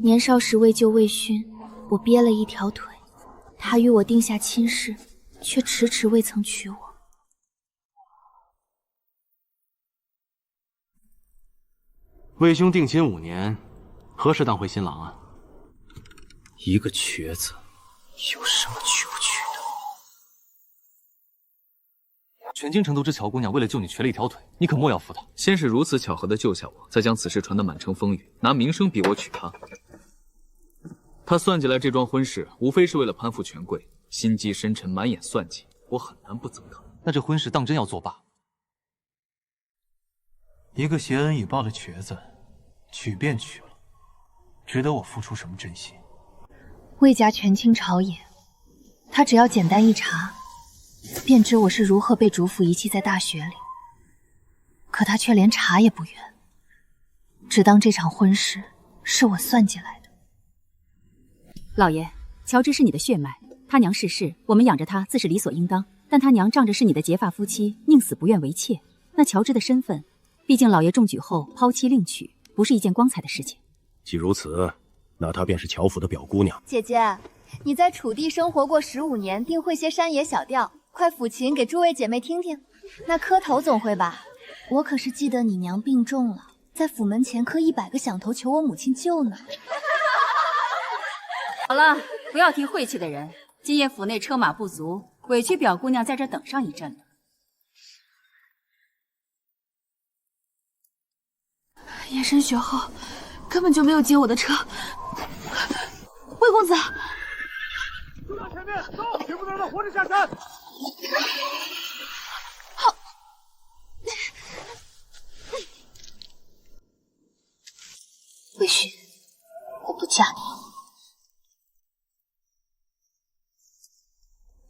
年少时为救魏勋，我憋了一条腿，他与我定下亲事，却迟迟未曾娶我。魏兄定亲5年，何时当回新郎啊？一个瘸子，有什么娶不娶的？全京城都知乔姑娘为了救你瘸了一条腿，你可莫要负她。先是如此巧合的救下我，再将此事传得满城风雨，拿名声逼我娶她。他算计来这桩婚事，无非是为了攀附权贵，心机深沉，满眼算计，我很难不憎他。那这婚事当真要作罢？一个挟恩以报的瘸子，娶便娶了，值得我付出什么真心？魏家权倾朝野，他只要简单一查，便知我是如何被主府遗弃在大雪里。可他却连查也不愿，只当这场婚事是我算计来的。老爷，乔治是你的血脉，他娘逝世，我们养着他自是理所应当。但他娘仗着是你的结发夫妻，宁死不愿为妾。那乔治的身份，毕竟老爷中举后抛妻另娶，不是一件光彩的事情。既如此，那她便是乔府的表姑娘。姐姐，你在楚地生活过15年，定会些山野小调，快抚琴给诸位姐妹听听。那磕头总会吧？我可是记得你娘病重了，在府门前磕100个响头求我母亲救呢。好了，不要提晦气的人。今夜府内车马不足，委屈表姑娘在这等上一阵了。夜深雪后，根本就没有接我的车。魏公子，就在前面，走，绝不能让他活着下山。好。魏勋，我不嫁你。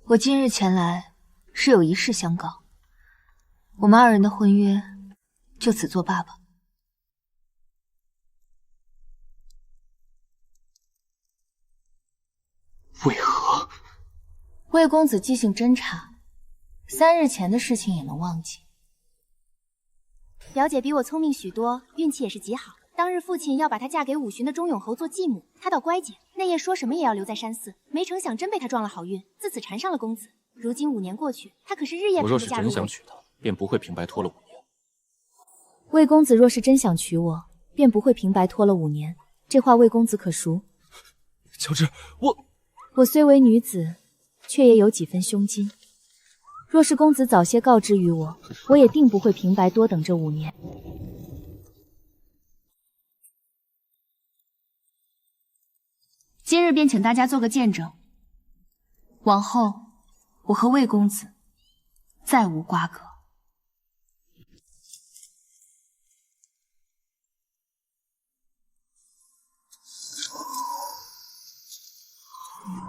我今日前来是有一事相告，我们2人的婚约就此作罢吧。为何？魏公子记性真差，3日前的事情也能忘记。表姐比我聪明许多，运气也是极好。当日父亲要把她嫁给5旬的钟永侯做继母，她倒乖姐，那夜说什么也要留在山寺，没成想真被她撞了好运，自此缠上了公子。如今5年过去，她可是日夜盼我若是着嫁入我。真想娶她，便不会平白拖了5年。魏公子若是真想娶我，便不会平白拖了5年。这话魏公子可熟？乔治，我虽为女子，却也有几分胸襟。若是公子早些告知于我，我也定不会平白多等这5年。今日便请大家做个见证，往后我和魏公子再无瓜葛。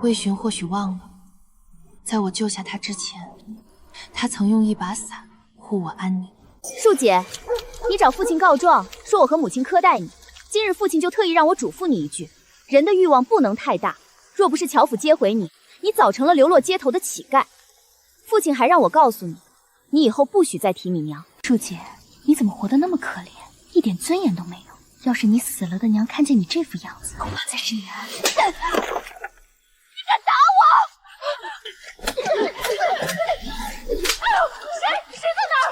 魏巡或许忘了，在我救下他之前，他曾用一把伞护我安宁。恕姐，你找父亲告状，说我和母亲苛待你。今日父亲就特意让我嘱咐你一句，人的欲望不能太大。若不是乔府接回你，你早成了流落街头的乞丐。父亲还让我告诉你，你以后不许再提你娘。恕姐，你怎么活得那么可怜，一点尊严都没有？要是你死了的娘看见你这副样子，恐怕在深渊。你敢打我！谁在那儿？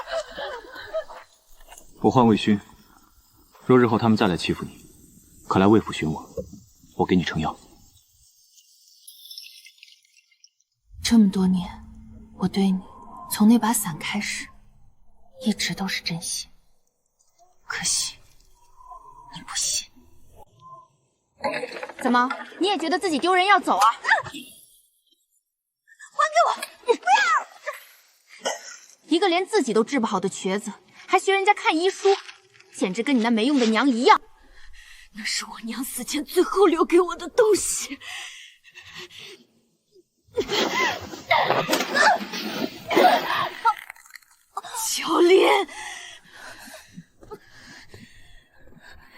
我唤魏勋，若日后他们再来欺负你，可来魏府寻我，我给你成药。这么多年，我对你从那把伞开始，一直都是真心。可惜你不信。怎么，你也觉得自己丢人要走啊？还给我！不要！一个连自己都治不好的瘸子，还学人家看医书，简直跟你那没用的娘一样。那是我娘死前最后留给我的东西。乔琳，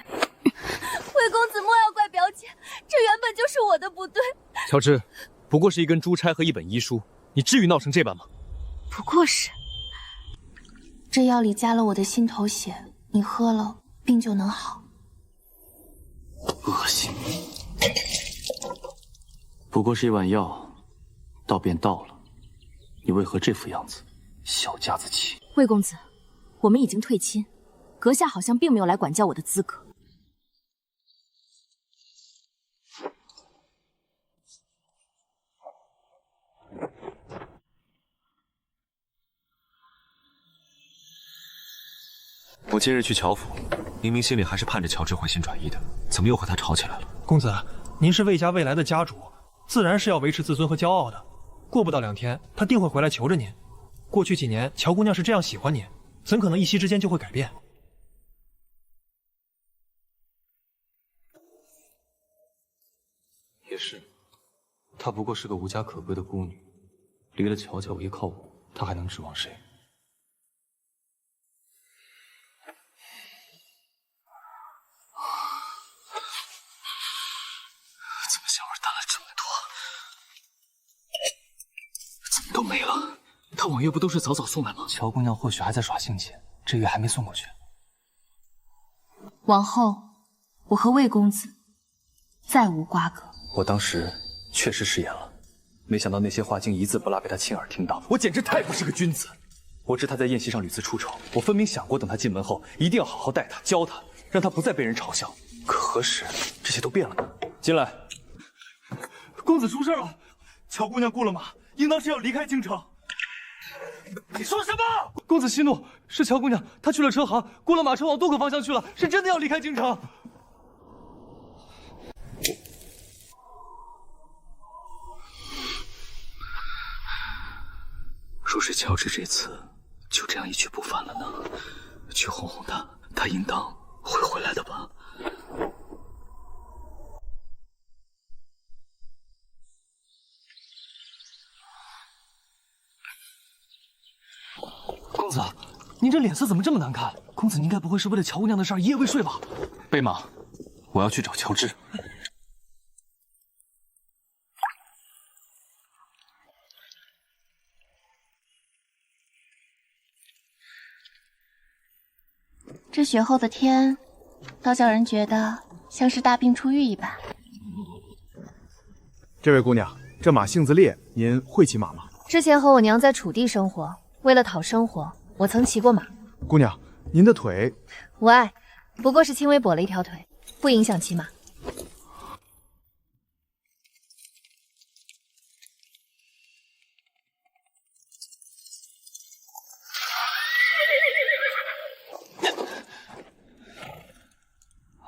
魏公子莫要怪表姐，这原本就是我的不对。乔治，不过是一根珠钗和一本医书，你至于闹成这般吗？不过是。这药里加了我的心头血，你喝了病就能好。恶心！不过是一碗药，到便到了，你为何这副样子？小家子气。魏公子，我们已经退亲，阁下好像并没有来管教我的资格。我今日去乔府，明明心里还是盼着乔治回心转意的，怎么又和他吵起来了？公子，您是魏家未来的家主，自然是要维持自尊和骄傲的。过不到2天，他定会回来求着您。过去几年，乔姑娘是这样喜欢您，怎可能一夕之间就会改变？也是，她不过是个无家可归的孤女，离了乔家，我依靠我，她还能指望谁？怎么香味淡了这么多？怎么都没了？他往月不都是早早送来吗？乔姑娘或许还在耍性情，这月还没送过去。往后，我和魏公子再无瓜葛。我当时确实食言了，没想到那些话竟一字不落被他亲耳听到，我简直太不是个君子。我知他在宴席上屡次出丑，我分明想过，等他进门后，一定要好好待他，教他，让他不再被人嘲笑。可何时这些都变了呢？进来。公子出事了，乔姑娘过了马，应当是要离开京城。你说什么？公子息怒，是乔姑娘，她去了车行，过了马车往渡口方向去了，是真的要离开京城。若是乔治这次就这样一去不返了呢？去哄哄他，他应当会回来的吧？公子，您这脸色怎么这么难看？公子，您该不会是为了乔姑娘的事儿一夜未睡吧？备马，我要去找乔治。这雪后的天，倒叫人觉得像是大病初愈一般。这位姑娘，这马性子烈，您会骑马吗？之前和我娘在楚地生活，为了讨生活，我曾骑过马。姑娘，您的腿……无碍，不过是轻微跛了一条腿，不影响骑马。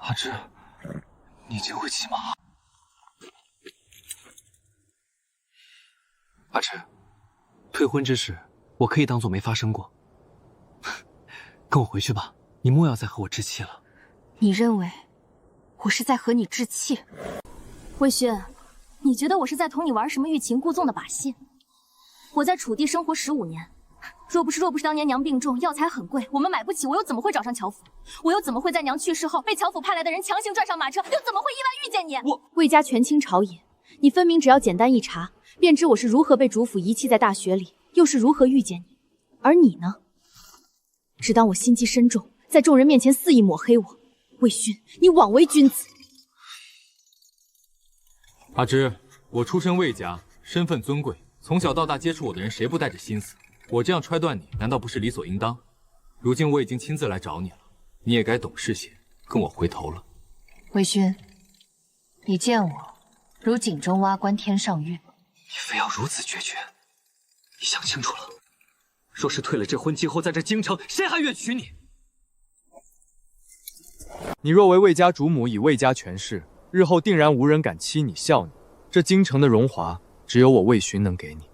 阿芝，你真会骑马。阿芝，退婚之事，我可以当做没发生过。跟我回去吧，你莫要再和我置气了。你认为我是在和你置气？魏勋，你觉得我是在同你玩什么欲擒故纵的把戏？我在楚地生活15年，若不是当年娘病重，药材很贵，我们买不起，我又怎么会找上乔府？我又怎么会在娘去世后被乔府派来的人强行拽上马车？又怎么会意外遇见你？魏家权倾朝野，你分明只要简单一查，便知我是如何被主府遗弃在大雪里，又是如何遇见你。而你呢，只当我心机深重，在众人面前肆意抹黑我。魏勋，你枉为君子！阿芝，我出身魏家，身份尊贵，从小到大接触我的人，谁不带着心思？我这样揣断你，难道不是理所应当？如今我已经亲自来找你了，你也该懂事些，跟我回头了。魏勋，你见我如井中蛙，观天上月。你非要如此决绝？你想清楚了？若是退了这婚，今后在这京城，谁还愿娶你？你若为魏家主母，以魏家权势，日后定然无人敢欺你笑你。这京城的荣华，只有我魏勋能给你。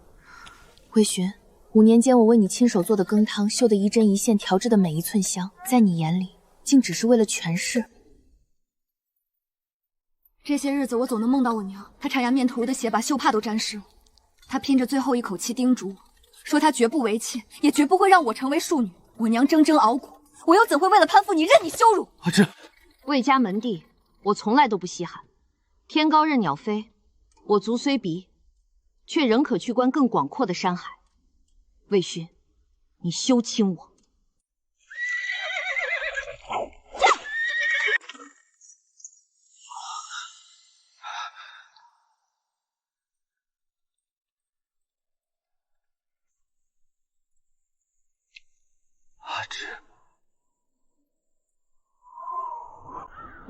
魏勋，5年间我为你亲手做的羹汤，绣的一针一线，调制的每一寸香，在你眼里，竟只是为了权势？这些日子我总能梦到我娘，她插牙面涂的血把绣帕都沾湿了。她拼着最后一口气叮嘱我，说她绝不为妾，也绝不会让我成为庶女。我娘铮铮熬苦，我又怎会为了攀附你任你羞辱？阿芝，魏家门第，我从来都不稀罕。天高任鸟飞，我足虽鄙，却仍可去观更广阔的山海。魏勋，你休亲我！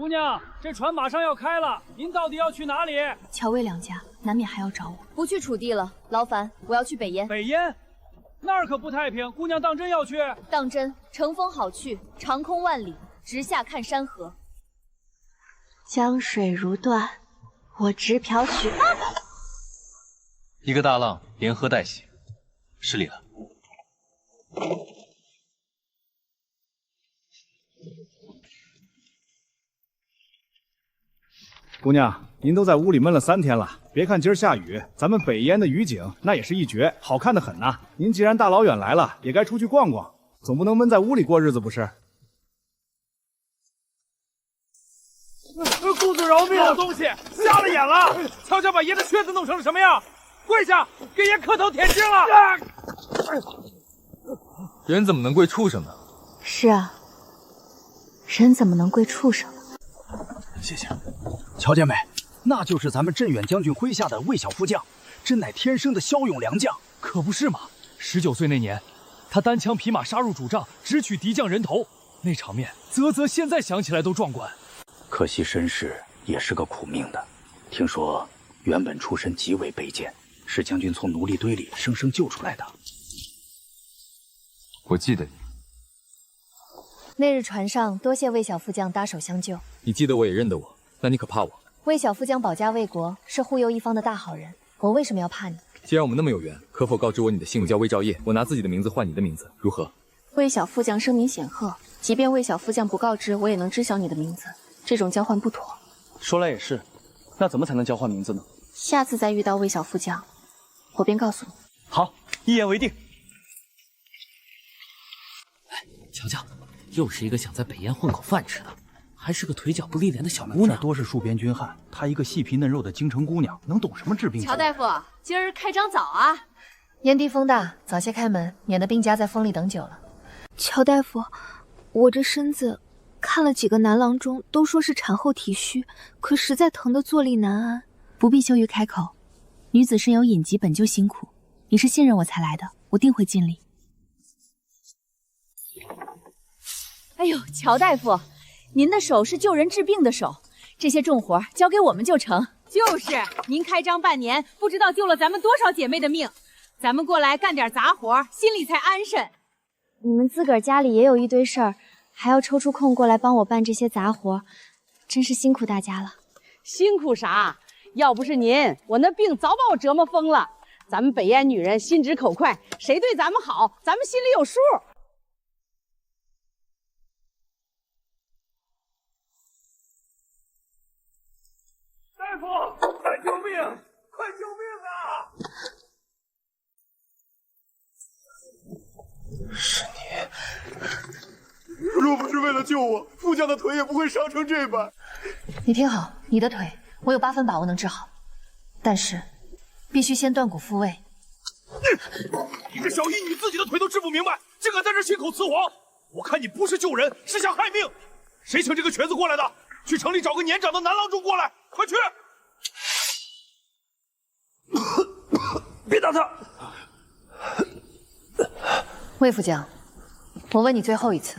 姑娘，这船马上要开了，您到底要去哪里？乔魏两家难免还要找我。不去楚地了，劳烦，我要去北燕。北燕，那儿可不太平。姑娘当真要去？当真，乘风好去，长空万里，直下看山河。江水如断，我直瓢许。一个大浪，连喝带洗，失礼了。姑娘，您都在屋里闷了3天了，别看今儿下雨，咱们北燕的雨景那也是一绝，好看的很呐。您既然大老远来了，也该出去逛逛，总不能闷在屋里过日子不是？公子饶命！好东西，瞎了眼了！瞧瞧把爷的靴子弄成了什么样！跪下，给爷磕头舔经了！人怎么能跪畜生呢？是啊，人怎么能跪畜生呢？谢谢，乔姐妹，那就是咱们镇远将军麾下的魏小副将，真乃天生的骁勇良将。可不是嘛！19岁那年，他单枪匹马杀入主帐，直取敌将人头，那场面，啧，现在想起来都壮观。可惜身世也是个苦命的，听说原本出身极为卑贱，是将军从奴隶堆里生生救出来的。我记得你。那日船上多谢魏小副将搭手相救。你记得我也认得我，那你可怕我？魏小副将保家卫国，是护佑一方的大好人，我为什么要怕你？既然我们那么有缘，可否告知我你的姓？我叫魏兆业，我拿自己的名字换你的名字，如何？魏小副将声名显赫，即便魏小副将不告知，我也能知晓你的名字。这种交换不妥。说来也是，那怎么才能交换名字呢？下次再遇到魏小副将，我便告诉你。好，一言为定。瞧瞧，又是一个想在北燕混口饭吃的，还是个腿脚不利廉的小姑娘。这多是戍边军汉，她一个细皮嫩肉的京城姑娘，能懂什么治病？乔大夫，今儿开张早啊！燕地风大，早些开门，免得兵家在风里等久了。乔大夫，我这身子看了几个男郎中，都说是产后体虚，可实在疼得坐立难安。不必羞于开口，女子身有隐疾，本就辛苦。你是信任我才来的，我定会尽力。哎呦，乔大夫，您的手是救人治病的手，这些重活交给我们就成。就是，您开张半年，不知道救了咱们多少姐妹的命，咱们过来干点杂活，心里才安生。你们自个儿家里也有一堆事儿，还要抽出空过来帮我办这些杂活，真是辛苦大家了。辛苦啥？要不是您，我那病早把我折磨疯了。咱们北燕女人心直口快，谁对咱们好，咱们心里有数。大夫，快救命！快救命啊！是你。若不是为了救我，副将的腿也不会伤成这般。你听好，你的腿我有8分把握能治好，但是必须先断骨复位。你这小医女自己的腿都治不明白，竟敢在这信口雌黄！我看你不是救人，是想害命！谁请这个瘸子过来的？去城里找个年长的男郎中过来，快去！别打他！魏副将，我问你最后一次，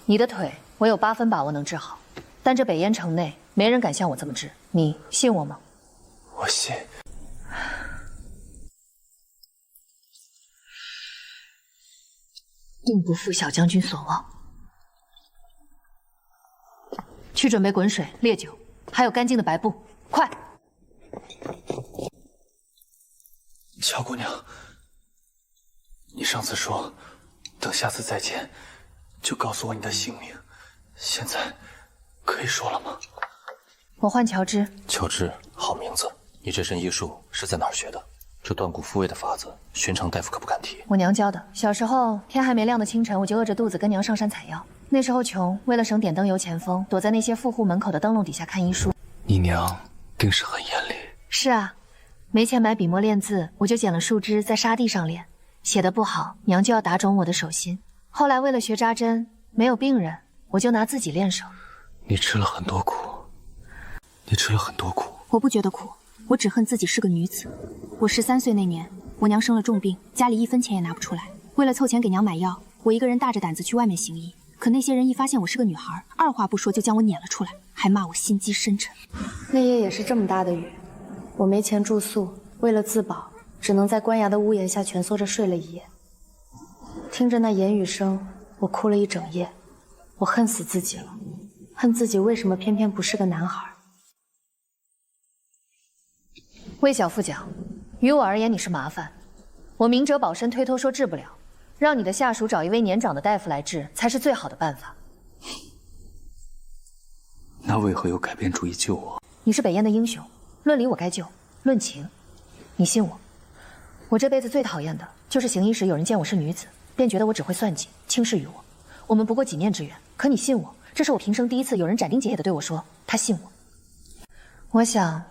你的腿我有8分把握能治好，但这北燕城内没人敢像我这么治，你信我吗？我信。定不负小将军所望。去准备滚水、烈酒，还有干净的白布，快！乔姑娘，你上次说等下次再见就告诉我你的姓名，现在可以说了吗？我唤乔芝。乔芝，好名字。你这身医术是在哪儿学的？这断骨复位的法子，寻常大夫可不敢提。我娘教的。小时候天还没亮的清晨，我就饿着肚子跟娘上山采药。那时候穷，为了省点灯油钱封，躲在那些富户门口的灯笼底下看医书。你娘定是很严厉。是啊，没钱买笔墨练字，我就捡了树枝在沙地上练，写得不好，娘就要打肿我的手心。后来为了学扎针，没有病人，我就拿自己练手。你吃了很多苦，你吃了很多苦。我不觉得苦，我只恨自己是个女子。我13岁那年，我娘生了重病，家里1分钱也拿不出来。为了凑钱给娘买药，我一个人大着胆子去外面行医。可那些人一发现我是个女孩，二话不说就将我撵了出来，还骂我心机深沉。那夜也是这么大的雨，我没钱住宿，为了自保，只能在官衙的屋檐下蜷缩着睡了一夜。听着那言语声，我哭了一整夜。我恨死自己了，恨自己为什么偏偏不是个男孩。魏小副将，于我而言你是麻烦，我明哲保身，推脱说治不了，让你的下属找一位年长的大夫来治，才是最好的办法。那为何又改变主意救我？你是北燕的英雄，论理我该救，论情，你信我。我这辈子最讨厌的就是行医时有人见我是女子，便觉得我只会算计，轻视于我。我们不过几面之缘，可你信我，这是我平生第一次有人斩钉截铁地对我说他信我。我想，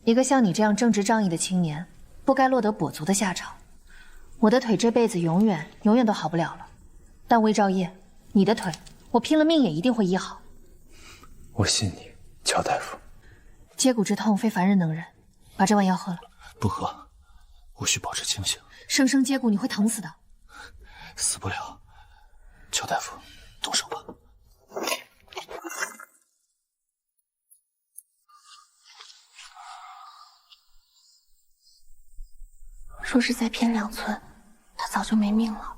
一个像你这样正直仗义的青年，不该落得跛足的下场。我的腿这辈子永远都好不了了，但魏兆业，你的腿，我拼了命也一定会医好。我信你，乔大夫。接骨之痛非凡人能忍，把这碗药喝了。不喝，我需保持清醒。生生接骨你会疼死的。死不了。乔大夫，动手吧。若是再偏2寸，他早就没命了。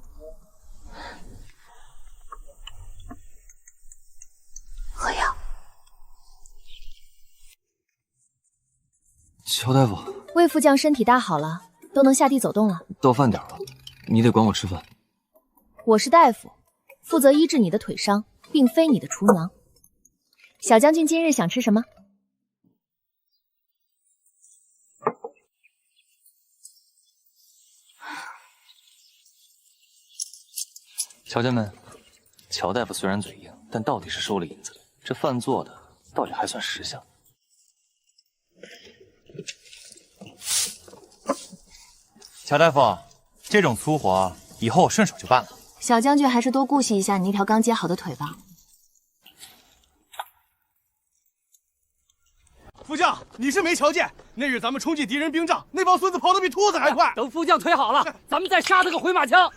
喝药。乔大夫，魏副将身体大好了，都能下地走动了。到饭点了，你得管我吃饭。我是大夫，负责医治你的腿伤，并非你的厨娘。小将军今日想吃什么？乔家们，乔大夫虽然嘴硬，但到底是收了银子的。这饭做的到底还算识相。乔大夫，这种粗活以后我顺手就办了。小将军还是多顾惜一下你那条刚接好的腿吧。副将，你是没瞧见，那日咱们冲进敌人兵帐，那帮孙子跑得比兔子还快。等副将腿好了，咱们再杀他个回马枪。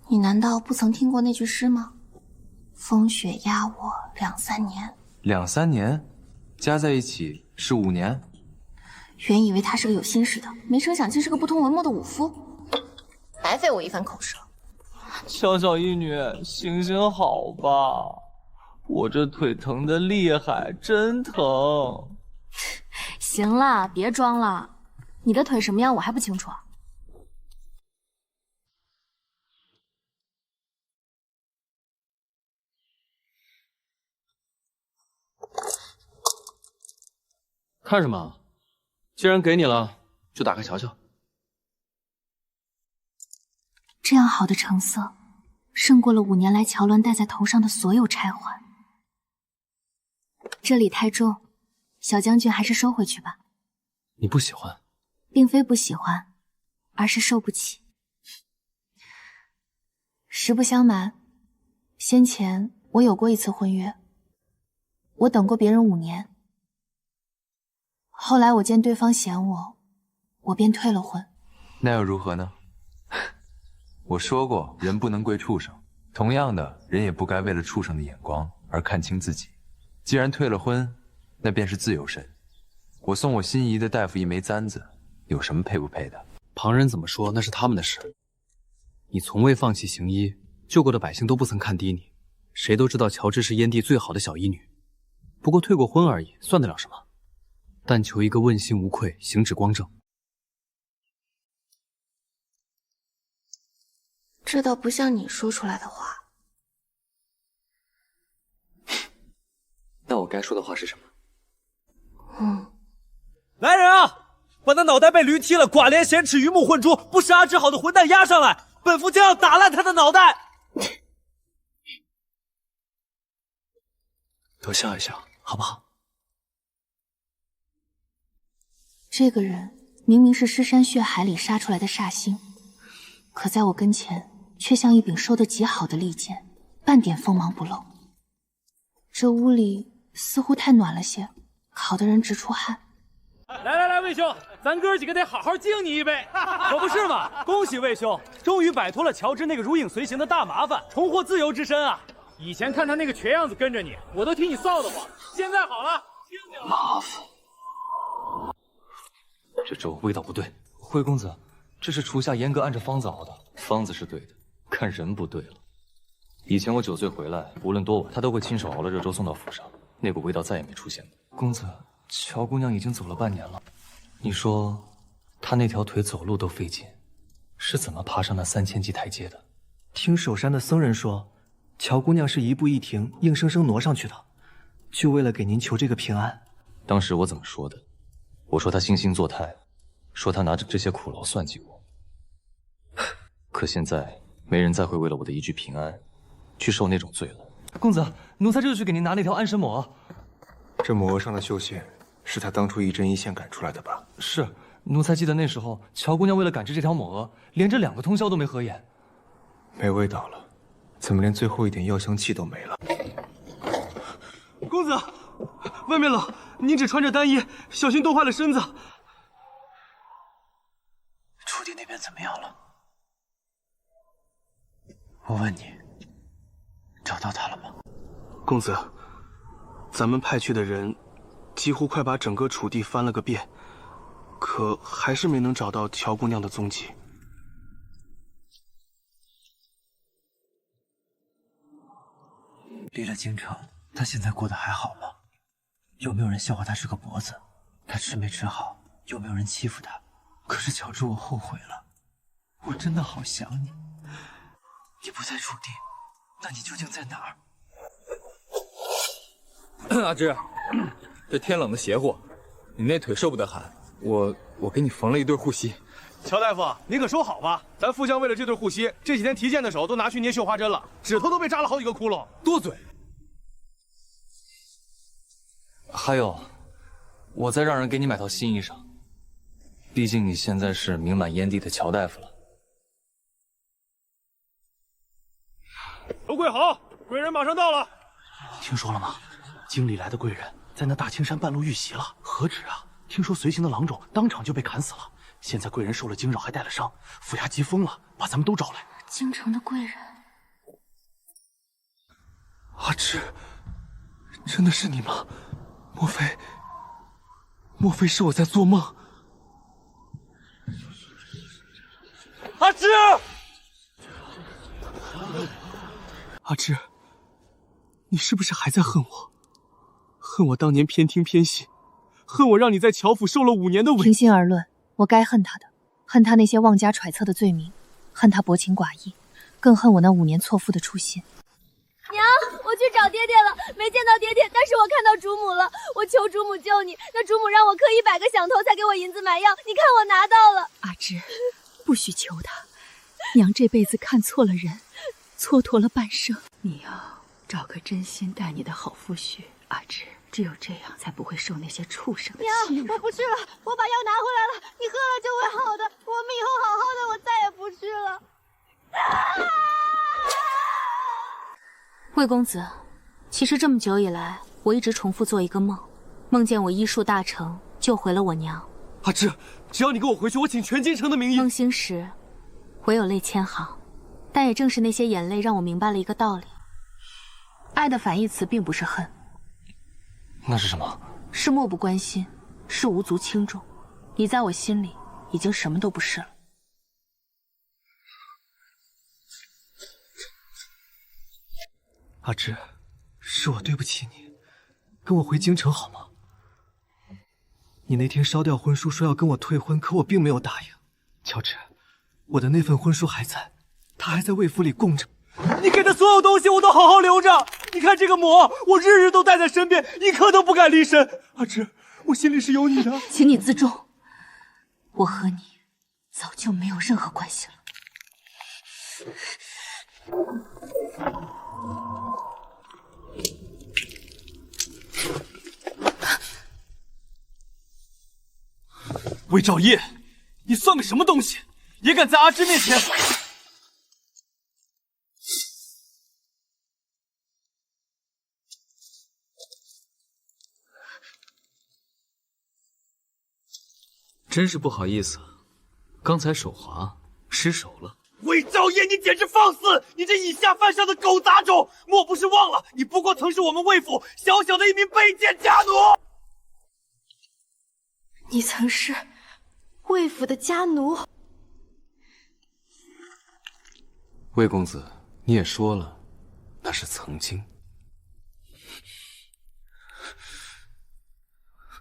你难道不曾听过那句诗吗？风雪压我2、3年。2、3年，加在一起是5年。原以为他是个有心事的，没成想竟是个不通文墨的武夫，白费我一番口舌。小小义女，行行好吧，我这腿疼得厉害，真疼。行了，别装了，你的腿什么样我还不清楚啊。看什么？既然给你了，就打开瞧瞧。这样好的成色，胜过了5年来乔鸾戴在头上的所有钗环。这里太重，小将军还是收回去吧。你不喜欢？并非不喜欢，而是受不起。实不相瞒，先前我有过一次婚约，我等过别人5年。后来我见对方嫌我，我便退了婚。那又如何呢？我说过，人不能归畜生。同样的，人也不该为了畜生的眼光而看清自己。既然退了婚，那便是自由身。我送我心仪的大夫一枚簪子，有什么配不配的？旁人怎么说那是他们的事。你从未放弃行医，救过的百姓都不曾看低你。谁都知道乔治是燕地最好的小医女，不过退过婚而已，算得了什么？但求一个问心无愧，行止光正。这倒不像你说出来的话。那我该说的话是什么？来人啊！把那脑袋被驴踢了、寡廉鲜耻、鱼目混珠、不识阿轾好的混蛋押上来！本副将要打烂他的脑袋！都笑一笑，好不好？这个人明明是尸山血海里杀出来的煞星，可在我跟前却像一柄收得极好的利剑，半点锋芒不露。这屋里似乎太暖了些，烤得人直出汗。来，魏兄，咱哥几个得好好敬你一杯，可不是嘛？恭喜魏兄，终于摆脱了乔治那个如影随形的大麻烦，重获自由之身啊！以前看他那个瘸样子跟着你，我都替你臊得慌。现在好了，麻烦。这粥味道不对，惠公子，这是厨下严格按着方子熬的，方子是对的，看人不对了。以前我酒醉回来，无论多晚，他都会亲手熬了热粥送到府上，那股味道再也没出现过。公子，乔姑娘已经走了半年了，你说她那条腿走路都费劲，是怎么爬上那3000级台阶的？听守山的僧人说，乔姑娘是一步一停，硬生生挪上去的，就为了给您求这个平安。当时我怎么说的？我说她惺惺作态，说她拿着这些苦劳算计我。可现在没人再会为了我的一句平安，去受那种罪了。公子，奴才这就去给您拿那条安神抹。这抹额上的绣线，是他当初一针一线赶出来的吧？是，奴才记得那时候，乔姑娘为了赶制这条抹额，连着2个通宵都没合眼。没味道了，怎么连最后一点药香气都没了？公子，外面冷，您只穿着单衣，小心冻坏了身子。楚地那边怎么样了？我问你，找到他了吗？公子，咱们派去的人几乎快把整个楚地翻了个遍，可还是没能找到乔姑娘的踪迹。离了京城，他现在过得还好吗？有没有人笑话他是个脖子？他吃没吃好？有没有人欺负他？可是乔治，我后悔了，我真的好想你。你不在楚地，那你究竟在哪儿？阿芝，这天冷的邪乎，你那腿受不得寒，我给你缝了一对护膝。乔大夫，您可收好吧，咱副将为了这对护膝，这几天提剑的手都拿去捏绣花针了，指头都被扎了好几个窟窿。多嘴！还有，我再让人给你买套新衣裳，毕竟你现在是名满燕地的乔大夫了。都跪好，贵人马上到了。听说了吗？京里来的贵人在那大青山半路遇袭了，何止啊！听说随行的郎中当场就被砍死了。现在贵人受了惊扰，还带了伤，府衙急疯了，把咱们都找来。京城的贵人，阿芝，真的是你吗？莫非是我在做梦？阿芝，阿芝，你是不是还在恨我？恨我当年偏听偏信，恨我让你在乔府受了5年的委屈。平心而论，我该恨他的，恨他那些妄加揣测的罪名，恨他薄情寡义，更恨我那5年错付的初心。娘，我去找爹爹了，没见到爹爹，但是我看到主母了。我求主母救你，那主母让我磕100个响头才给我银子买药，你看我拿到了。阿芝，不许求他，娘这辈子看错了人，蹉跎了半生。你要找个真心待你的好夫婿，阿芝，只有这样才不会受那些畜生的欺辱。我不去了，我把药拿回来了，你喝了就会好的。我们以后好好的，我再也不去了。魏公子，其实这么久以来，我一直重复做一个梦，梦见我医术大成，救回了我娘。阿芝，只要你跟我回去，我请全京城的名医。梦醒时，唯有泪千行，但也正是那些眼泪，让我明白了一个道理：爱的反义词并不是恨，那是什么？是漠不关心，是无足轻重。你在我心里已经什么都不是了。阿芝，是我对不起你，跟我回京城好吗？你那天烧掉婚书说要跟我退婚，可我并没有答应。乔治，我的那份婚书还在，它还在魏府里供着。你给的所有东西我都好好留着。你看这个膜，我日日都带在身边，一刻都不敢离身。阿芝，我心里是有你的。请你自重，我和你早就没有任何关系了。魏兆业，你算个什么东西，也敢在阿芝面前？真是不好意思，刚才手滑失手了。魏兆业，你简直放肆！你这以下犯上的狗杂种，莫不是忘了你不过曾是我们魏府小小的一名卑贱家奴？你曾是魏府的家奴。魏公子，你也说了，那是曾经。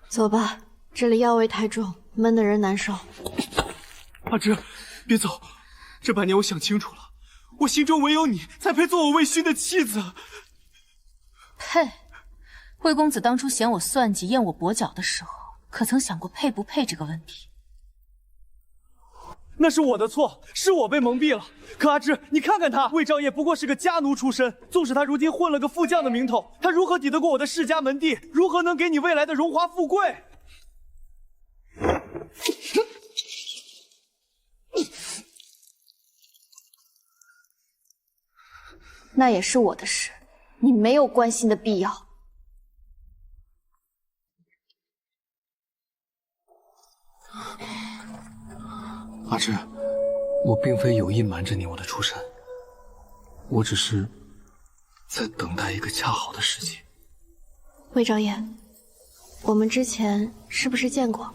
走吧，这里药味太重，闷得人难受。阿芝，别走！这半年我想清楚了，我心中唯有你才配做我魏勋的妻子。配？魏公子当初嫌我算计、验我跛脚的时候，可曾想过配不配这个问题？那是我的错，是我被蒙蔽了。可阿芝，你看看他，魏兆业不过是个家奴出身，纵使他如今混了个副将的名头，他如何抵得过我的世家门第？如何能给你未来的荣华富贵？那也是我的事，你没有关心的必要。阿芝，我并非有意瞒着你我的出身，我只是在等待一个恰好的时机。魏兆业，我们之前是不是见过？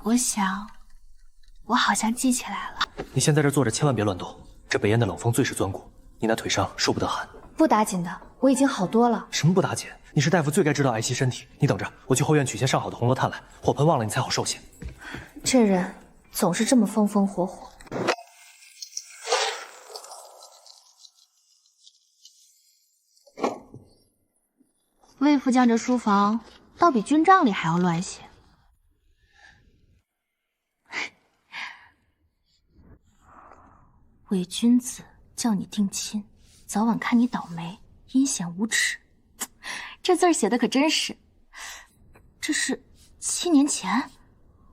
我想，我好像记起来了。你先在这坐着，千万别乱动。这北燕的冷风最是钻骨，你那腿上受不得寒。不打紧的，我已经好多了。什么不打紧？你是大夫，最该知道爱惜身体。你等着，我去后院取些上好的红罗炭来，火盆旺了，你才好受些。这人总是这么风风火火。魏副将这书房倒比军帐里还要乱些。伪君子叫你定亲，早晚看你倒霉，阴险无耻。这字儿写的可真是。这是7年前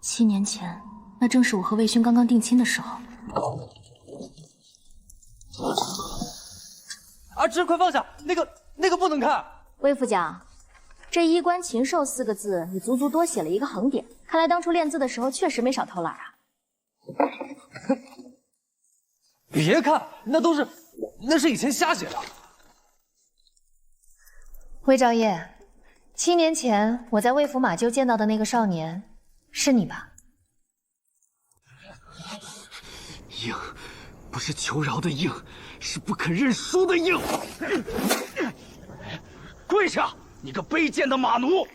，7年前，那正是我和魏勋刚刚定亲的时候。阿芝，快放下，那个不能看。魏副将，这衣冠禽兽4个字，你足足多写了一个横点，看来当初练字的时候确实没少偷懒啊。别看，那是以前瞎写的。魏兆业，7年前我在魏府马厩见到的那个少年，是你吧？硬，不是求饶的硬，是不肯认输的硬。跪下，你个卑贱的马奴！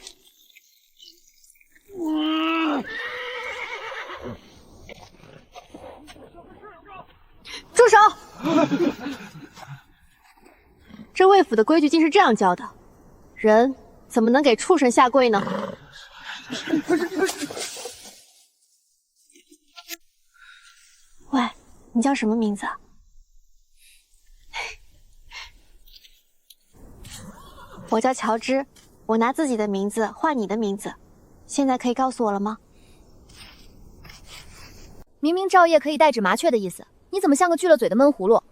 住手！这魏府的规矩竟是这样教的，人怎么能给畜生下跪呢？喂，你叫什么名字？我叫乔芝，我拿自己的名字换你的名字，现在可以告诉我了吗？明明赵烨可以代指麻雀的意思，你怎么像个锯了嘴的闷葫芦？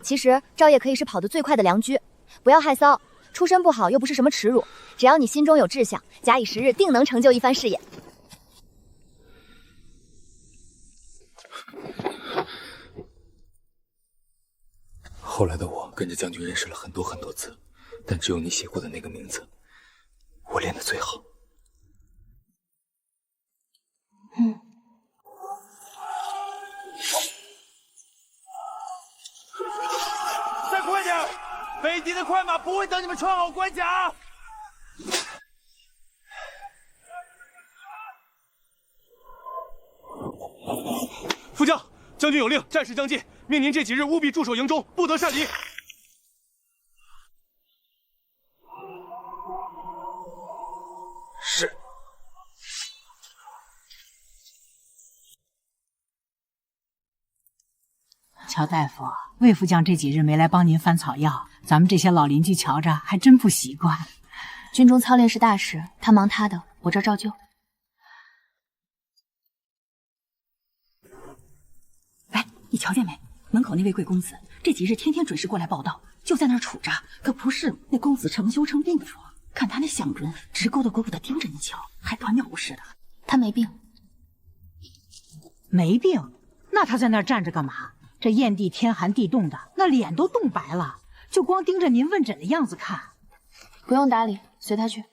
其实赵烨可以是跑得最快的良驹，不要害臊，出身不好又不是什么耻辱，只要你心中有志向，假以时日，定能成就一番事业。后来的我跟着将军认识了很多次，但只有你写过的那个名字，我练得最好。再快点！北敌的快马不会等你们穿好关甲。副将，将军有令，战事将近，命您这几日务必驻守营中，不得擅离。是。乔大夫，魏副将这几日没来帮您翻草药，咱们这些老邻居瞧着还真不习惯。军中操练是大事，他忙他的，我这照旧。来，你瞧见没？门口那位贵公子这几日天天准时过来报道，就在那儿杵着。可不是那公子成羞成病的说，看他那相容，直勾勾的盯着你瞧，还鸵鸟似的。他没病，没病？那他在那儿站着干嘛？这燕地天寒地冻的，那脸都冻白了，就光盯着您问诊的样子看。不用搭理，随他去。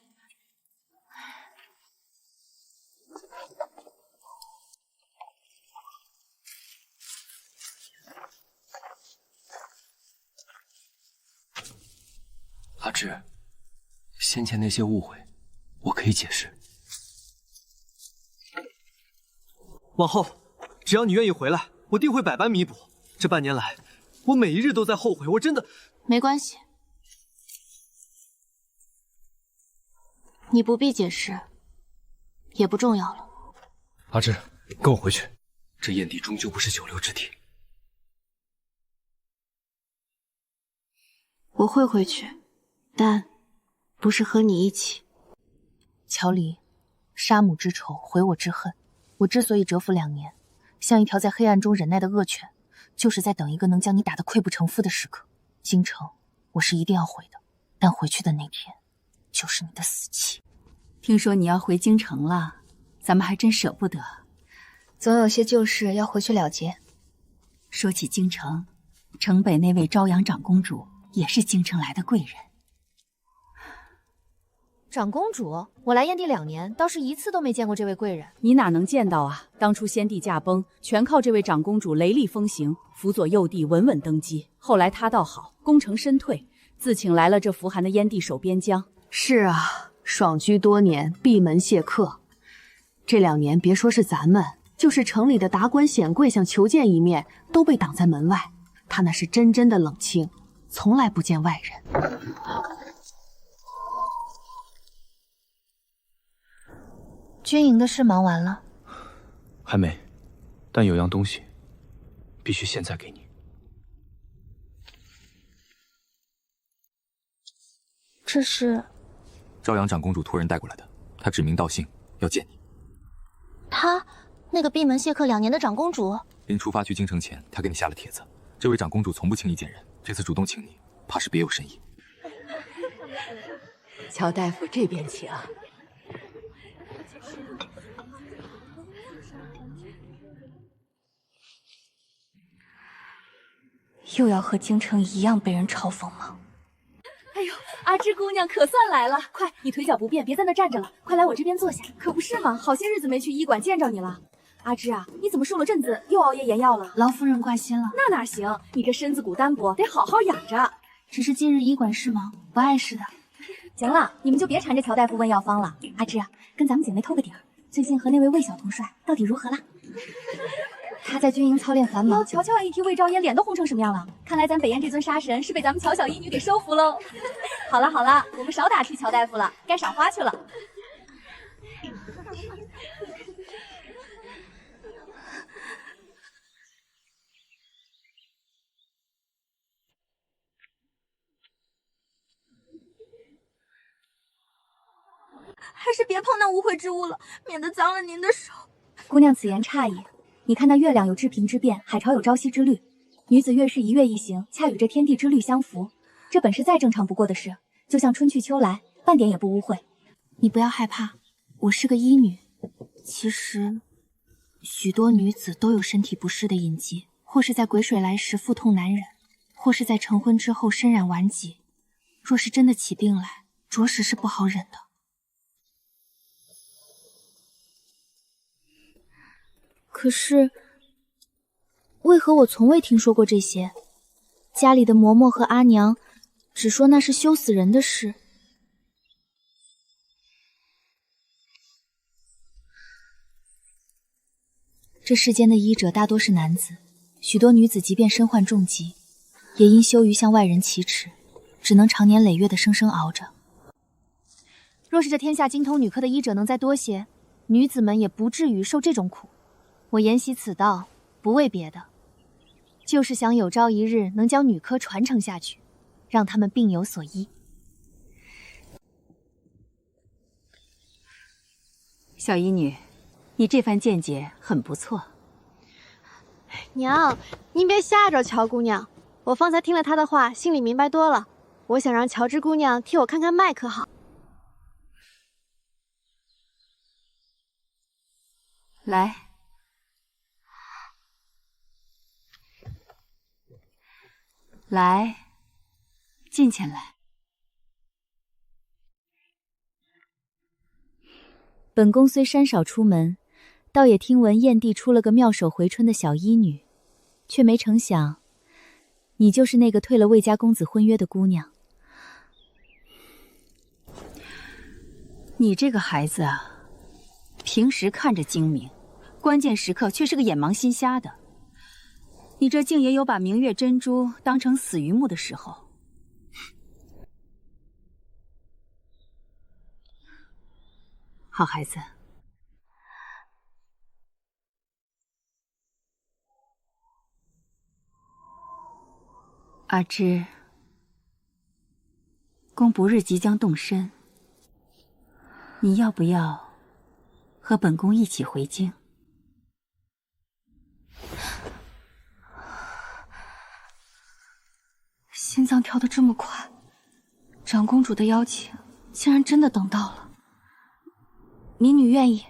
阿芝，先前那些误会，我可以解释。往后，只要你愿意回来，我定会百般弥补。这半年来，我每一日都在后悔，我真的……没关系，你不必解释，也不重要了。阿芝，跟我回去。这燕地终究不是久留之地。我会回去。但不是和你一起。乔离，杀母之仇，毁我之恨。我之所以蛰伏2年，像一条在黑暗中忍耐的恶犬，就是在等一个能将你打得溃不成副的时刻。京城，我是一定要回的，但回去的那天，就是你的死期。听说你要回京城了，咱们还真舍不得。总有些旧事要回去了结。说起京城，城北那位朝阳长公主也是京城来的贵人。长公主，我来燕地2年，倒是一次都没见过这位贵人。你哪能见到啊？当初先帝驾崩，全靠这位长公主雷厉风行，辅佐幼帝稳稳登基。后来她倒好，功成身退，自请来了这扶寒的燕地守边疆。是啊，爽居多年，闭门谢客。这2年，别说是咱们，就是城里的达官显贵想求见一面，都被挡在门外。他那是真的冷清，从来不见外人。军营的事忙完了？还没，但有样东西必须现在给你。这是朝阳长公主托人带过来的，她指名道姓要见你。她，那个闭门谢客2年的长公主。临出发去京城前，她给你下了帖子。这位长公主从不轻易见人，这次主动请你，怕是别有深意。乔大夫这边请。又要和京城一样被人嘲讽吗？哎呦，阿芝姑娘可算来了！快，你腿脚不便，别在那站着了，快来我这边坐下。可不是嘛，好些日子没去医馆见着你了。阿芝啊，你怎么受了阵子又熬夜研药了？劳夫人挂心了。那哪行，你这身子骨单薄，得好好养着。只是近日医馆事忙，不碍事的。行了，你们就别缠着乔大夫问药方了。阿芝啊，跟咱们姐妹透个底儿，最近和那位魏小统帅到底如何了？他在军营操练繁忙。乔乔啊，一提魏昭烟，脸都红成什么样了？看来咱北燕这尊杀神是被咱们乔小医女给收服喽。好了好了，我们少打趣乔大夫了，该赏花去了。还是别碰那污秽之物了，免得脏了您的手。姑娘此言差矣。你看那月亮有至平之变，海潮有朝夕之律，女子月事一月一行，恰与这天地之律相符，这本是再正常不过的事，就像春去秋来，半点也不污秽。你不要害怕，我是个医女。其实，许多女子都有身体不适的隐疾，或是在癸水来时腹痛难忍，或是在成婚之后身染顽疾。若是真的起病来，着实是不好忍的。可是，为何我从未听说过这些？家里的嬷嬷和阿娘只说那是羞死人的事。这世间的医者大多是男子，许多女子即便身患重疾，也因羞于向外人启齿，只能长年累月的生生熬着。若是这天下精通女科的医者能再多些，女子们也不至于受这种苦。我沿袭此道，不为别的，就是想有朝一日能将女科传承下去，让她们病有所医。小医女，你这番见解很不错。娘，您别吓着乔姑娘，我方才听了她的话，心里明白多了。我想让乔治姑娘替我看看脉，可好？来，来，进前来。本宫虽山少出门，倒也听闻燕地出了个妙手回春的小医女，却没成想，你就是那个退了魏家公子婚约的姑娘。你这个孩子啊，平时看着精明，关键时刻却是个眼盲心瞎的。你这竟也有把明月珍珠当成死鱼目的时候。好孩子，阿芝，公不日即将动身，你要不要和本宫一起回京？心脏跳得这么快，长公主的邀请竟然真的等到了。民女愿意。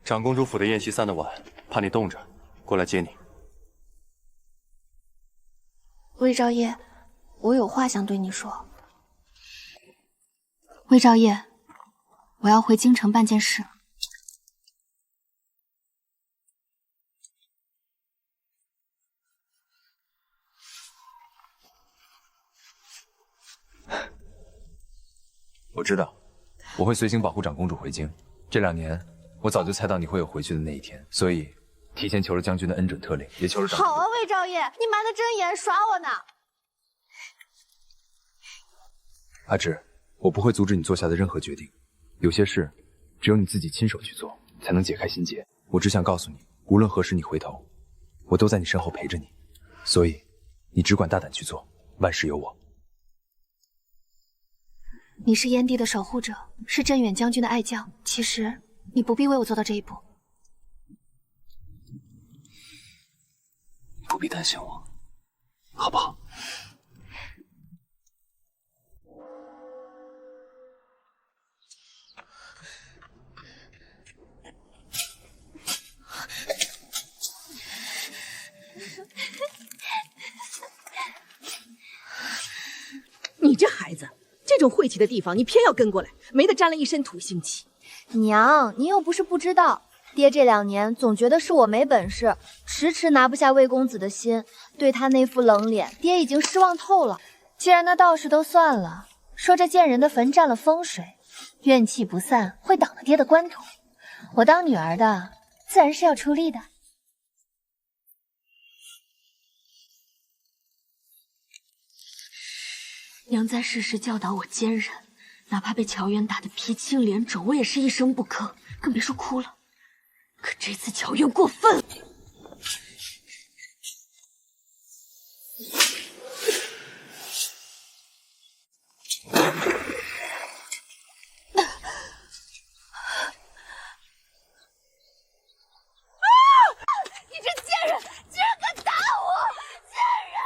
长公主府的宴席散得晚，怕你冻着，过来接你。魏兆业，我有话想对你说。魏兆业，我要回京城办件事。我知道，我会随行保护长公主回京。这2年，我早就猜到你会有回去的那一天，所以提前求了将军的恩准特令，也求了长。好啊，魏兆业，你瞒得真严，耍我呢！阿芷，我不会阻止你做下的任何决定，有些事只有你自己亲手去做，才能解开心结。我只想告诉你，无论何时你回头，我都在你身后陪着你，所以你只管大胆去做，万事有我。你是燕地的守护者，是镇远将军的爱将，其实你不必为我做到这一步。不必担心我，好不好？你这孩子，这种晦气的地方你偏要跟过来，没得沾了一身土腥气。娘，您又不是不知道，爹这2年总觉得是我没本事，迟迟拿不下魏公子的心，对他那副冷脸，爹已经失望透了。既然那道士都算了，说这贱人的坟占了风水，怨气不散，会挡了爹的官途。我当女儿的，自然是要出力的。娘在世时教导我坚韧，哪怕被乔渊打得鼻青脸肿，我也是一声不吭，更别说哭了。可这次乔渊过分了。你这贱人，竟然敢打我！贱人！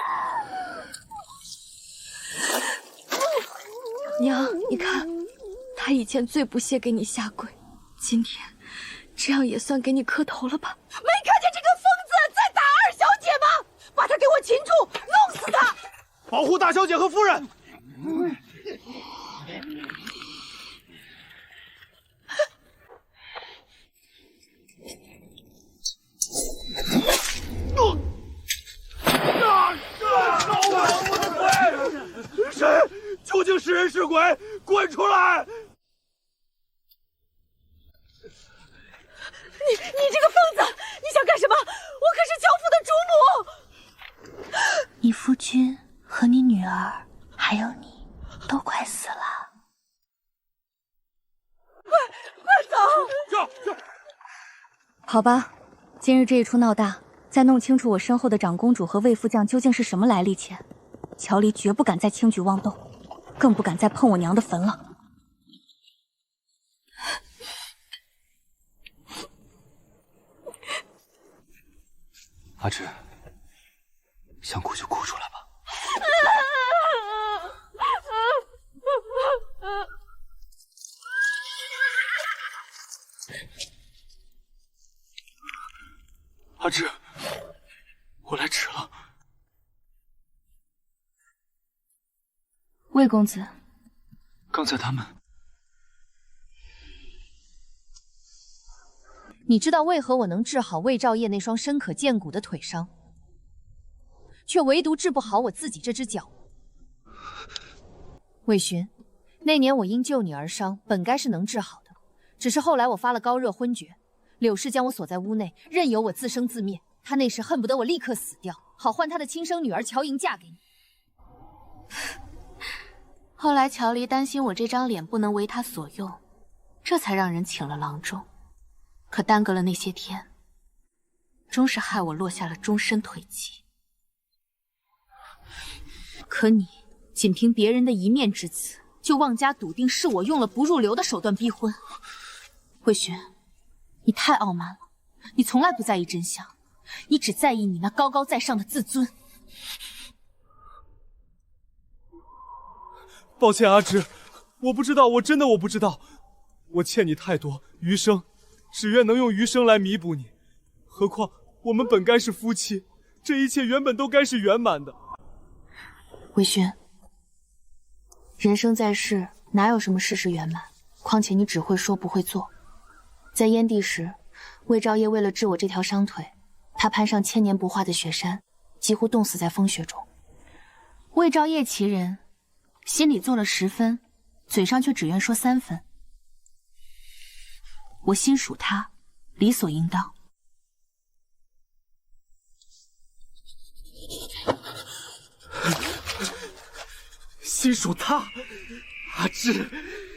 娘，你看，他以前最不屑给你下跪，今天这样也算给你磕头了吧？没看见这个疯子在打二小姐吗？把他给我擒住，弄死他！保护大小姐和夫人。我的腿！谁？究竟是人是鬼？滚出来！你这个疯子，你想干什么？我可是乔府的主母。你夫君和你女儿，还有你，都快死了。快走！好吧，今日这一出闹大，在弄清楚我身后的长公主和魏副将究竟是什么来历前，乔离绝不敢再轻举妄动，更不敢再碰我娘的坟了。阿芝，想哭就哭出来吧。阿芝，我来迟了。魏公子，刚才他们，你知道为何我能治好魏兆业那双深可见骨的腿伤，却唯独治不好我自己这只脚？魏巡，那年我因救你而伤，本该是能治好的，只是后来我发了高热昏厥，柳氏将我锁在屋内，任由我自生自灭。他那时恨不得我立刻死掉，好换他的亲生女儿乔莹嫁给你。后来乔离担心我这张脸不能为他所用，这才让人请了郎中。可耽搁了那些天，终是害我落下了终身腿疾。可你仅凭别人的一面之词，就妄加笃定是我用了不入流的手段逼婚。魏巡，你太傲慢了，你从来不在意真相，你只在意你那高高在上的自尊。抱歉，阿芝，我不知道，我真的不知道，我欠你太多，余生只愿能用余生来弥补你。何况我们本该是夫妻，这一切原本都该是圆满的。魏巡，人生在世，哪有什么事事圆满？况且你只会说不会做。在燕地时，魏兆业为了治我这条伤腿，他攀上千年不化的雪山，几乎冻死在风雪中。魏兆业其人，心里做了10分，嘴上却只愿说3分。我心属他，理所应当。心属他，阿芝，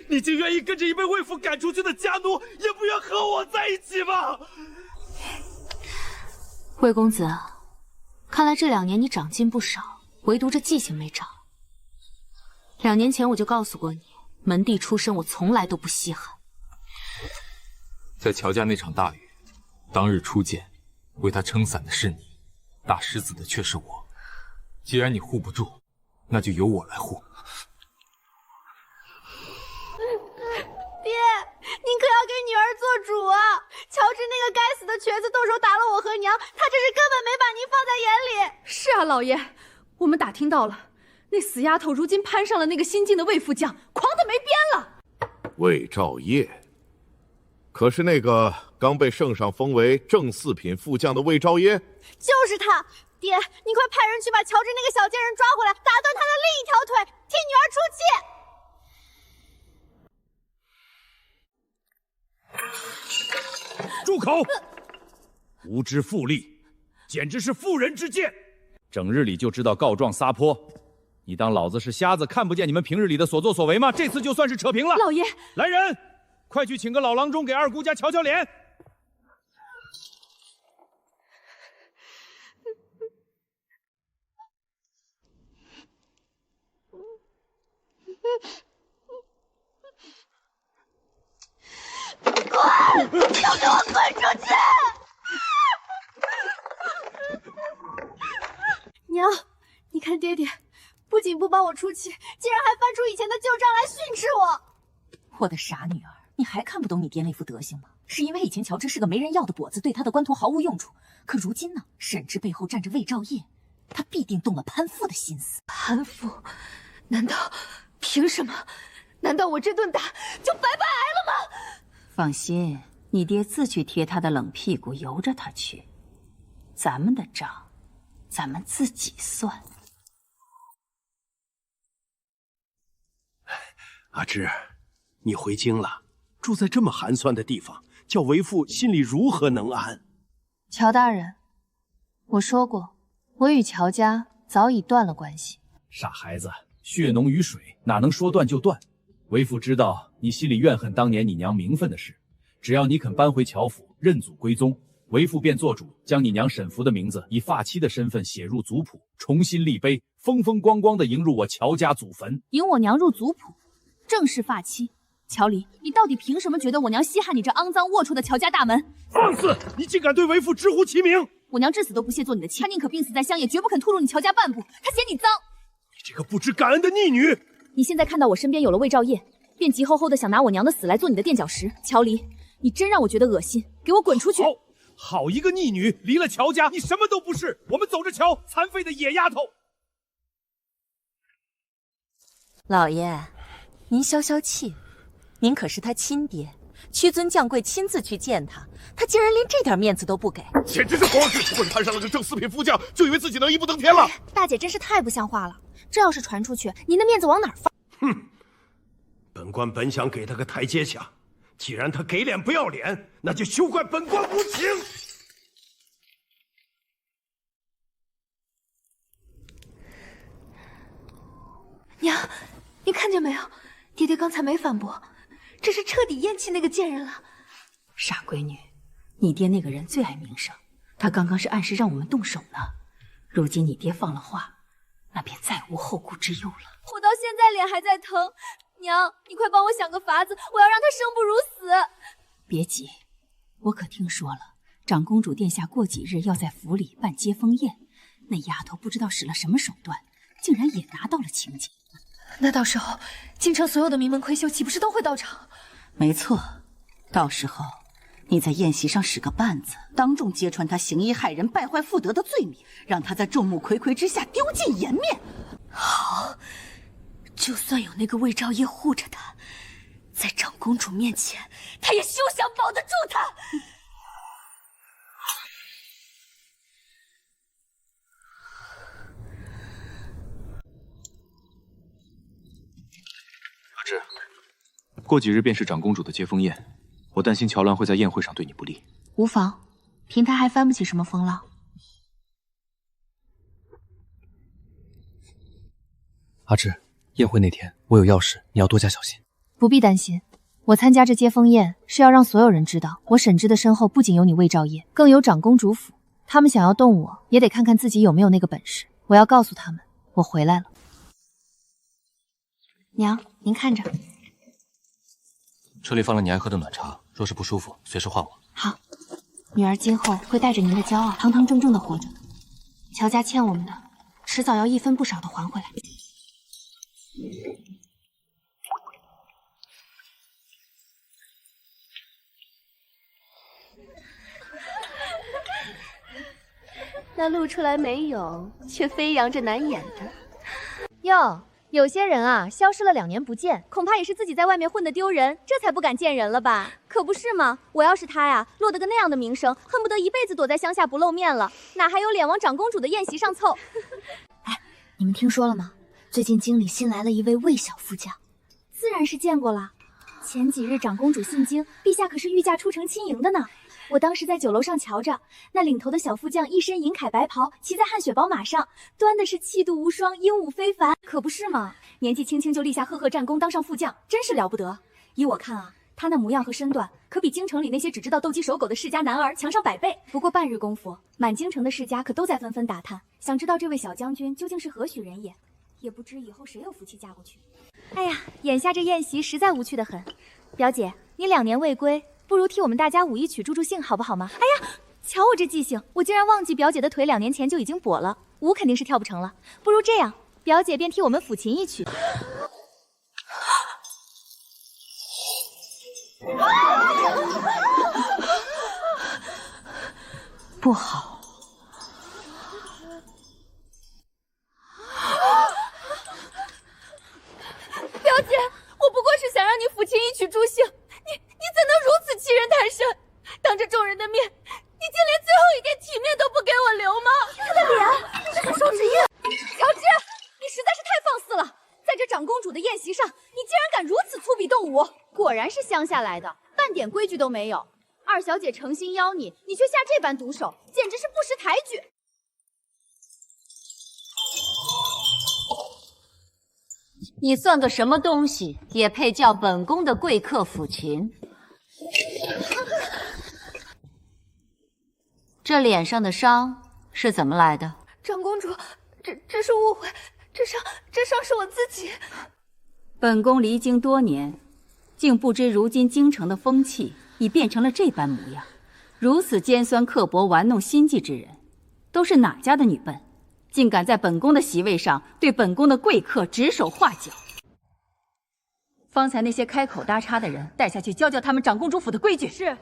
你竟愿意跟着一被魏府赶出去的家奴，也不愿和我在一起吗？魏公子，看来这2年你长进不少，唯独这记性没长。2年前我就告诉过你，门第出身我从来都不稀罕。在乔家那场大雨，当日初见，为他撑伞的是你，打石子的却是我。既然你护不住，那就由我来护。爹，您可要给女儿做主啊！乔治那个该死的瘸子动手打了我和娘，他这是根本没把您放在眼里。是啊，老爷，我们打听到了，那死丫头如今攀上了那个新晋的魏副将，狂得没边了。魏兆业，可是那个刚被圣上封为正4品副将的魏兆业？就是他！爹，你快派人去把乔治那个小贱人抓回来，打断他的另一条腿，替女儿出气！住口！无知妇吏，简直是妇人之见！整日里就知道告状撒泼，你当老子是瞎子，看不见你们平日里的所作所为吗？这次就算是扯平了。老爷，来人，快去请个老郎中给二姑家瞧瞧脸。滚！都给我滚出去！娘，你看爹爹，不仅不帮我出气，竟然还翻出以前的旧账来训斥我。我的傻女儿，你还看不懂你爹那副德行吗？是因为以前乔治是个没人要的跛子，对他的官途毫无用处。可如今呢，沈之背后站着魏兆业，他必定动了攀附的心思。攀附？难道凭什么？难道我这顿打就白白挨了吗？放心，你爹自去贴他的冷屁股，由着他去。咱们的账，咱们自己算。阿芝，你回京了，住在这么寒酸的地方，叫为父心里如何能安？乔大人，我说过，我与乔家早已断了关系。傻孩子，血浓于水，哪能说断就断？为父知道你心里怨恨当年你娘名分的事，只要你肯搬回乔府认祖归宗，为父便做主将你娘沈福的名字以发妻的身份写入族谱，重新立碑，风风光光地迎入我乔家祖坟。迎我娘入族谱，正是发妻。乔离，你到底凭什么觉得我娘稀罕你这肮脏龌龊的乔家大门？放肆！你竟敢对为父直呼其名！我娘至死都不屑做你的妻，她宁可病死在乡野，绝不肯吐露你乔家半步。她嫌你脏。你这个不知感恩的逆女！你现在看到我身边有了魏兆业，便急吼吼的想拿我娘的死来做你的垫脚石。乔离，你真让我觉得恶心，给我滚出去！好一个逆女，离了乔家，你什么都不是。我们走着瞧，残废的野丫头。老爷，您消消气，您可是他亲爹，屈尊降贵亲自去见他，他竟然连这点面子都不给，简直是皇室混摊上了个正四品副将，就以为自己能一步登天了。大姐真是太不像话了，这要是传出去，您的面子往哪儿放？哼，本官本想给他个台阶下，既然他给脸不要脸，那就休怪本官无情。娘，你看见没有？爹爹刚才没反驳，这是彻底厌弃那个贱人了。傻闺女，你爹那个人最爱名声，他刚刚是暗示让我们动手呢。如今你爹放了话，那便再无后顾之忧了。我到现在脸还在疼，娘，你快帮我想个法子，我要让他生不如死。别急，我可听说了，长公主殿下过几日要在府里办接风宴，那丫头不知道使了什么手段，竟然也拿到了情节。那到时候，京城所有的名门闺秀岂不是都会到场？没错，到时候你在宴席上使个绊子，当众揭穿他行医害人、败坏妇德的罪名，让他在众目睽睽之下丢尽颜面。好，就算有那个魏兆业护着他，在长公主面前，他也休想保得住他。阿志，过几日便是长公主的接风宴，我担心乔兰会在宴会上对你不利。无妨，凭他还翻不起什么风浪。阿志，宴会那天我有要事，你要多加小心。不必担心，我参加这接风宴是要让所有人知道，我沈之的身后不仅有你魏兆业，更有长公主府。他们想要动我，也得看看自己有没有那个本事。我要告诉他们，我回来了。娘，您看着。这里放了你爱喝的暖茶，若是不舒服，随时唤我。好，女儿今后会带着您的骄傲，堂堂正正的活着。乔家欠我们的，迟早要一分不少的还回来。那露出来没有，却飞扬着难掩的。哟，有些人啊，消失了2年不见，恐怕也是自己在外面混得丢人，这才不敢见人了吧？可不是吗？我要是他呀，落得个那样的名声，恨不得一辈子躲在乡下不露面了，哪还有脸往长公主的宴席上凑？哎，你们听说了吗？最近京里新来了一位魏小副将。自然是见过了。前几日长公主进京，陛下可是御驾出城亲迎的呢。我当时在酒楼上瞧着，那领头的小副将一身银铠白袍，骑在汗血宝马上，端的是气度无双，英武非凡，可不是吗？年纪轻轻就立下赫赫战功，当上副将，真是了不得。依我看啊，他那模样和身段，可比京城里那些只知道斗鸡守狗的世家男儿强上100倍。不过半日功夫，满京城的世家可都在纷纷打探，想知道这位小将军究竟是何许人也，也不知以后谁有福气嫁过去。哎呀，眼下这宴席实在无趣的很。表姐，你2年未归，不如替我们大家舞一曲助助兴，好不好吗？哎呀，瞧我这记性，我竟然忘记表姐的腿2年前就已经跛了，舞肯定是跳不成了。不如这样，表姐便替我们抚琴一曲。不好。表姐，我不过是想让你抚琴一曲助兴，你怎能如此欺人太甚？当着众人的面，你竟连最后一点体面都不给我留吗？他的脸，这是手指印。乔治，你实在是太放肆了！在这长公主的宴席上，你竟然敢如此粗鄙动武，果然是乡下来的，半点规矩都没有。二小姐诚心邀你，你却下这般毒手，简直是不识抬举。你算个什么东西，也配叫本宫的贵客抚琴？这脸上的伤是怎么来的？长公主，这是误会，这伤是我自己。本宫离京多年，竟不知如今京城的风气已变成了这般模样。如此尖酸刻薄、玩弄心计之人，都是哪家的女笨，竟敢在本宫的席位上对本宫的贵客指手画脚？方才那些开口搭叉的人，带下去教教他们长公主府的规矩。是。像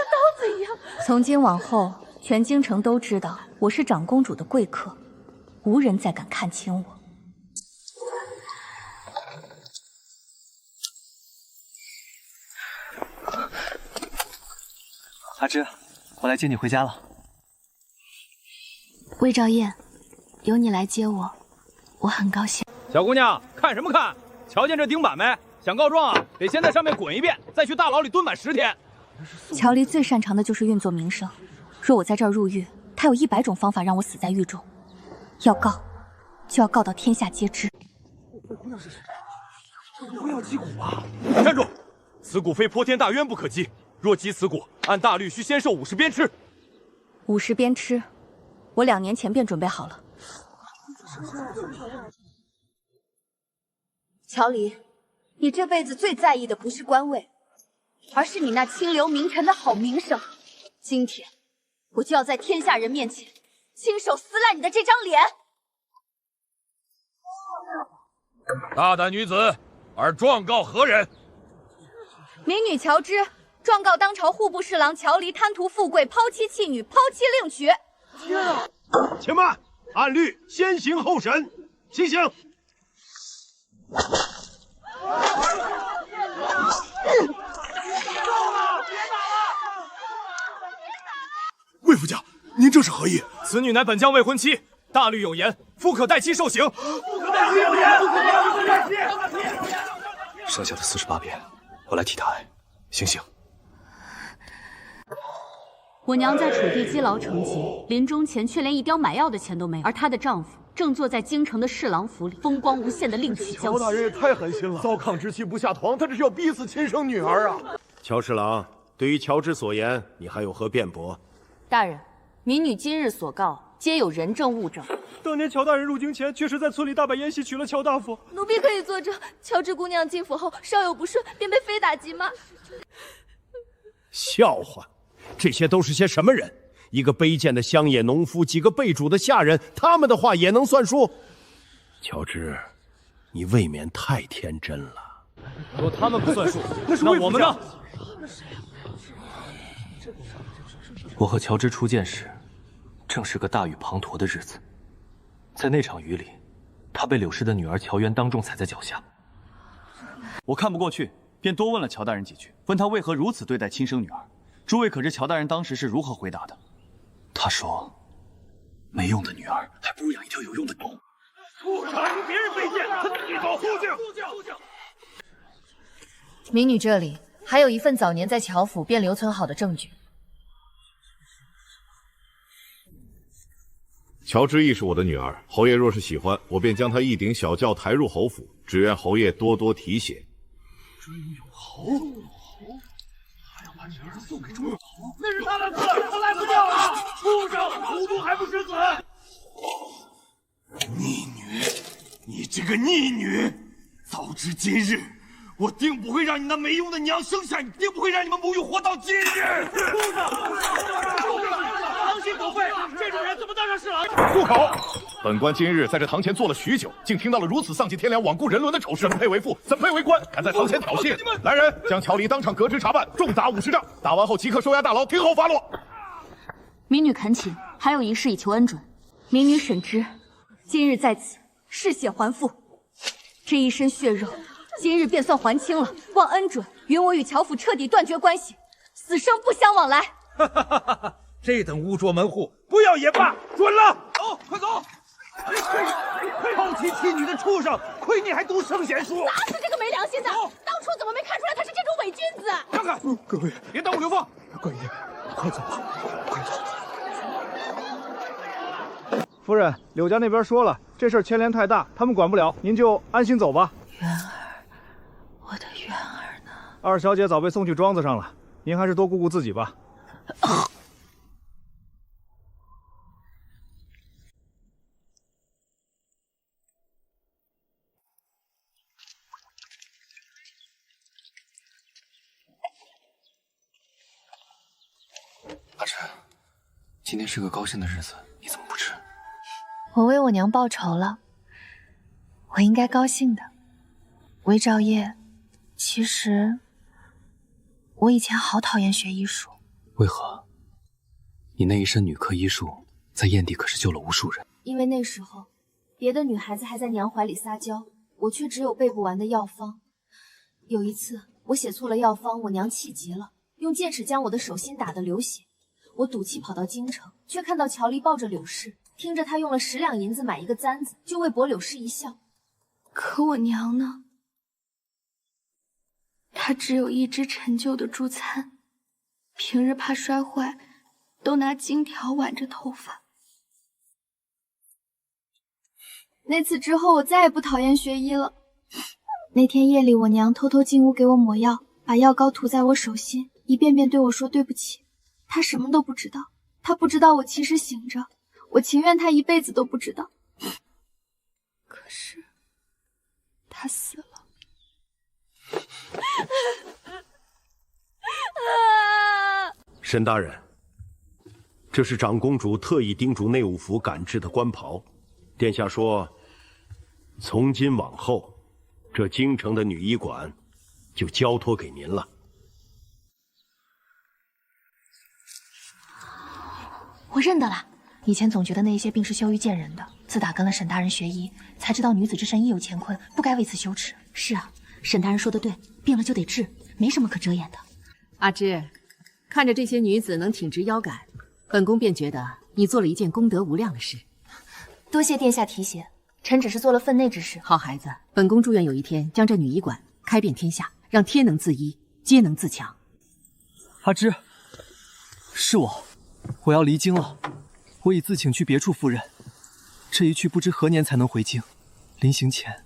刀子一样。从今往后，全京城都知道我是长公主的贵客，无人再敢看轻我。阿芝，我来接你回家了。魏兆燕，由你来接我，我很高兴。小姑娘，看什么看？瞧见这钉板没？想告状啊，得先在上面滚一遍，再去大牢里蹲满10天。乔离最擅长的就是运作名声，若我在这儿入狱，他有100种方法让我死在狱中。要告，就要告到天下皆知。这姑娘是谁？这不会要击鼓吧？站住！此鼓非泼天大渊不可击。若击此鼓，按大律需先受50鞭笞。50鞭笞，我2年前便准备好了。乔离，你这辈子最在意的不是官位，而是你那清流名臣的好名声。今天，我就要在天下人面前亲手撕烂你的这张脸！大胆女子，而状告何人？民女乔芝。状告当朝户部侍郎乔离贪图富贵，抛妻弃女，抛妻另娶。天啊！且慢，按律先刑后审，行刑。魏副将，您这是何意？此女乃本将未婚妻，大律有言，夫可代妻受刑。剩下的48鞭，我来替他挨。行刑。我娘在楚地积劳成疾，临终前却连一雕买药的钱都没有，而她的丈夫正坐在京城的侍郎府里，风光无限的另娶娇妻。乔大人也太狠心了，糟糠之妻不下堂，他这是要逼死亲生女儿啊！乔侍郎，对于乔之所言，你还有何辩驳？大人，民女今日所告，皆有人证物证。当年乔大人入京前，确实在村里大摆宴席，娶了乔大夫。奴婢可以作证，乔治姑娘进府后稍有不顺，便被非打即骂。笑话！这些都是些什么人？一个卑贱的乡野农夫，几个被主的下人，他们的话也能算数？乔治，你未免太天真了。若他们不算数，那我们呢？我和乔治初见时，正是个大雨滂沱的日子。在那场雨里，他被柳氏的女儿乔媛当众踩在脚下。我看不过去，便多问了乔大人几句，问他为何如此对待亲生女儿。诸位可知乔大人当时是如何回答的？他说：“没用的女儿，还不如养一条有用的狗。”畜生，还别人卑贱，他自己走！肃静！民女这里还有一份早年在乔府便留存好的证据。乔之亦是我的女儿，侯爷若是喜欢，我便将她一顶小轿抬入侯府，只愿侯爷多多提携。真有侯，还要把女儿送给钟有侯，那是他的字，他来不掉了！畜生，糊涂还不识字！逆女，你这个逆女！早知今日，我定不会让你那没用的娘生下你，定不会让你们母女活到今日！畜生！狼心狗肺，这种人怎么当上侍郎？住口！本官今日在这堂前坐了许久，竟听到了如此丧尽天良、罔顾人伦的丑事。怎配为父？怎配为官？敢在堂前挑衅！来人，将乔离当场革职查办，重打50杖，打完后即刻收押大牢，听候发落。民女恳请，还有一事以求恩准。民女沈之，今日在此嗜血还父，这一身血肉，今日便算还清了。望恩准，允我与乔府彻底断绝关系，死生不相往来。这等污浊门户，不要也罢。准了，走，快走！抛妻弃女的畜生，亏你还读圣贤书！打死这个没良心的！当初怎么没看出来他是这种伪君子？看看，各位，别耽误流放。官爷，快走吧，快走。夫人，柳家那边说了，这事儿牵连太大，他们管不了，您就安心走吧。媛儿，我的媛儿呢？二小姐早被送去庄子上了，您还是多顾顾自己吧。阿芷，今天是个高兴的日子，你怎么不吃？我为我娘报仇了，我应该高兴的。魏兆业，其实我以前好讨厌学医术。为何？你那一身女科医术，在燕地可是救了无数人。因为那时候，别的女孩子还在娘怀里撒娇，我却只有背不完的药方。有一次，我写错了药方，我娘气急了，用剑齿将我的手心打得流血。我赌气跑到京城，却看到乔丽抱着柳氏，听着她用了10两银子买一个簪子，就为博柳氏一笑。可我娘呢？她只有一只陈旧的珠簪，平日怕摔坏，都拿金条挽着头发。那次之后，我再也不讨厌学医了。那天夜里，我娘偷偷进屋给我抹药，把药膏涂在我手心，一遍遍对我说对不起。她什么都不知道，她不知道我其实醒着，我情愿她一辈子都不知道。可是，她死了。沈大人，这是长公主特意叮嘱内务府赶制的官袍。殿下说，从今往后，这京城的女医馆就交托给您了。我认得了，以前总觉得那些病是羞于见人的，自打跟了沈大人学医，才知道女子之身亦有乾坤，不该为此羞耻。是啊，沈大人说的对，病了就得治，没什么可遮掩的。阿芝，看着这些女子能挺直腰杆，本宫便觉得你做了一件功德无量的事。多谢殿下提携，臣只是做了分内之事。好孩子，本宫祝愿有一天将这女医馆开遍天下，让天能自医，皆能自强。阿芝，是我要离京了，我已自请去别处赴任，这一去不知何年才能回京。临行前，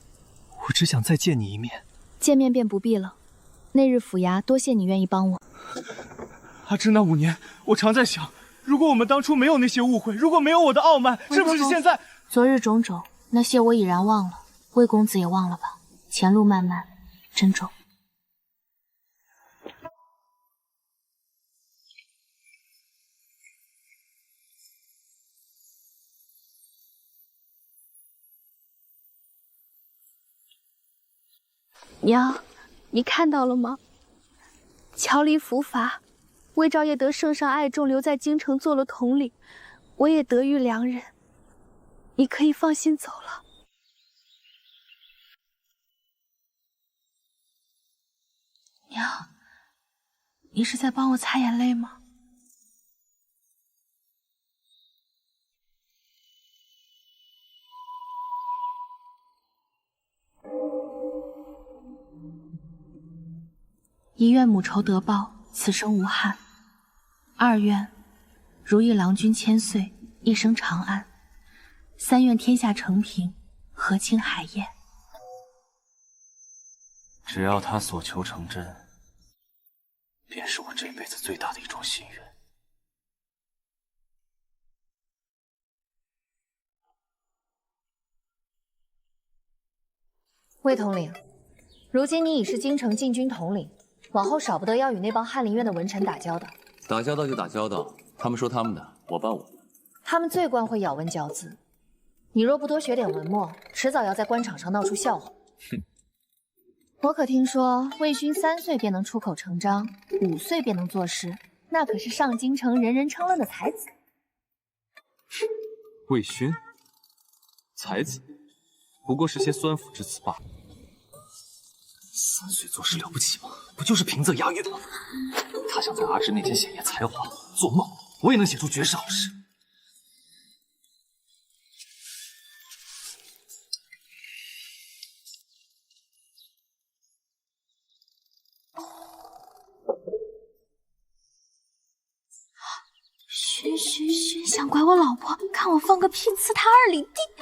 我只想再见你一面。见面便不必了，那日府衙多谢你愿意帮我。阿芝，那5年，我常在想，如果我们当初没有那些误会，如果没有我的傲慢，是不是现在……昨日种种，那些我已然忘了，魏公子也忘了吧。前路漫漫，珍重。娘，你看到了吗？乔离伏法，魏兆业得圣上爱重，留在京城做了统领，我也得遇良人，你可以放心走了。娘，你是在帮我擦眼泪吗？1愿母仇得报，此生无憾。2愿如意郎君千岁，一生长安。3愿天下承平，和亲海晏。只要他所求成真，便是我这辈子最大的一桩心愿。魏统领，如今你已是京城禁军统领，往后少不得要与那帮翰林院的文臣打交道。打交道就打交道，他们说他们的，我办我的。他们最惯会咬文嚼字，你若不多学点文墨，迟早要在官场上闹出笑话。哼！我可听说魏勋3岁便能出口成章，5岁便能作诗，那可是上京城人人称论的才子。魏勋，才子，不过是些酸腐之词罢了。3岁作诗了不起吗？不就是平仄押韵吗？他想在阿芝面前显现才华，做梦！我也能写出绝世好诗。勋想拐我老婆，看我放个屁呲他2里地。